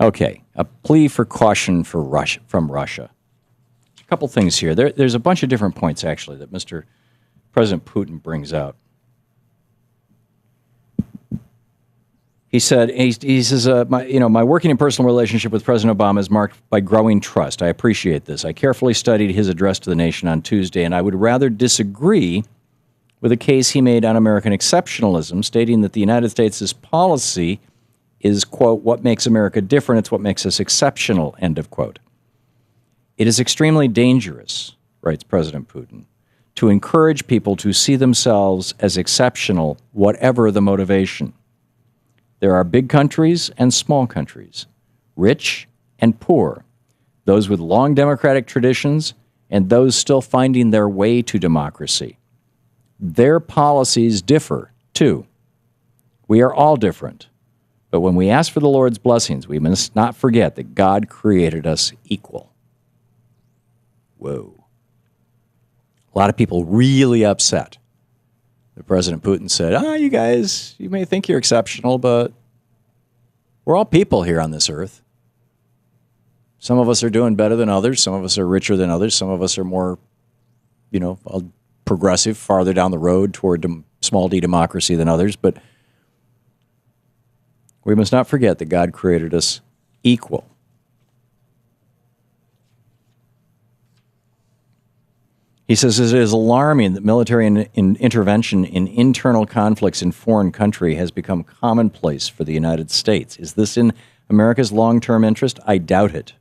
Okay, a plea for caution for Russia, from Russia. A couple things here. There's a bunch of different points, actually, that Mr. President Putin brings out. He said, my working and personal relationship with President Obama is marked by growing trust. I appreciate this. I carefully studied his address to the nation on Tuesday, and I would rather disagree with a case he made on American exceptionalism, stating that the United States' policy is, quote, what makes America different. It's what makes us exceptional, end of quote. It is extremely dangerous, writes President Putin, to encourage people to see themselves as exceptional, whatever the motivation. There are big countries and small countries, rich and poor, those with long democratic traditions and those still finding their way to democracy. Their policies differ, too. We are all different. But when we ask for the Lord's blessings, we must not forget that God created us equal. Whoa. A lot of people really upset. President Putin said, you guys, you may think you're exceptional, but we're all people here on this earth. Some of us are doing better than others. Some of us are richer than others. Some of us are more, progressive, farther down the road toward small d democracy than others. But we must not forget that God created us equal. He says it is alarming that military intervention in internal conflicts in foreign country has become commonplace for the United States. Is this in America's long-term interest? I doubt it.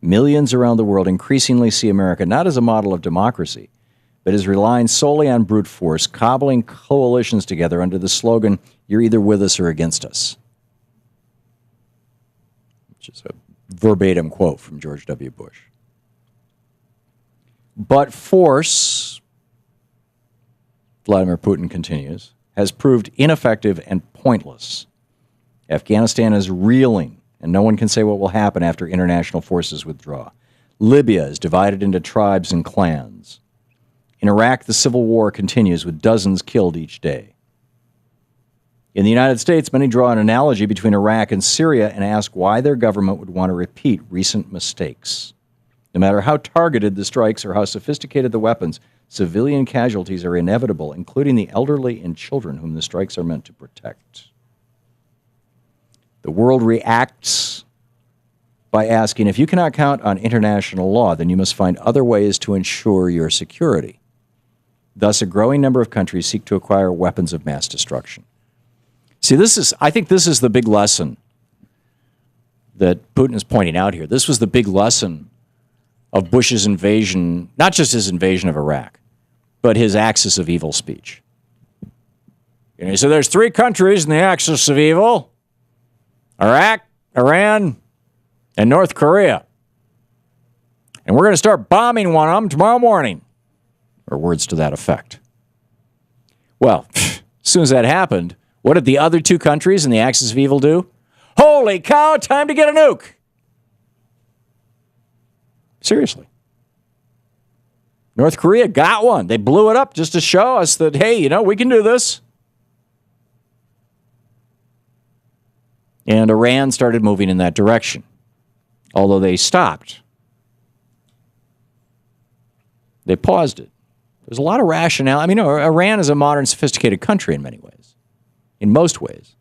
Millions around the world increasingly see America not as a model of democracy, but as relying solely on brute force, cobbling coalitions together under the slogan, you're either with us or against us. Which is a verbatim quote from George W. Bush. But force, Vladimir Putin continues, has proved ineffective and pointless. Afghanistan is reeling, and no one can say what will happen after international forces withdraw. Libya is divided into tribes and clans. In Iraq, the civil war continues with dozens killed each day. In the United States, many draw an analogy between Iraq and Syria and ask why their government would want to repeat recent mistakes. No matter how targeted the strikes or how sophisticated the weapons, civilian casualties are inevitable, including the elderly and children whom the strikes are meant to protect. The world reacts by asking, if you cannot count on international law, then you must find other ways to ensure your security. Thus, a growing number of countries seek to acquire weapons of mass destruction. See, I think this is the big lesson that Putin is pointing out here. This was the big lesson of Bush's invasion, not just his invasion of Iraq, but his axis of evil speech. So there's three countries in the axis of evil: Iraq, Iran, and North Korea. And we're going to start bombing one of them tomorrow morning, or words to that effect. Well, as soon as that happened, what did the other two countries in the axis of evil do? Holy cow, time to get a nuke. Seriously. North Korea got one. They blew it up just to show us that, hey, we can do this. And Iran started moving in that direction, although they stopped. They paused it. There's a lot of rationale. Iran is a modern, sophisticated country in many ways, in most ways.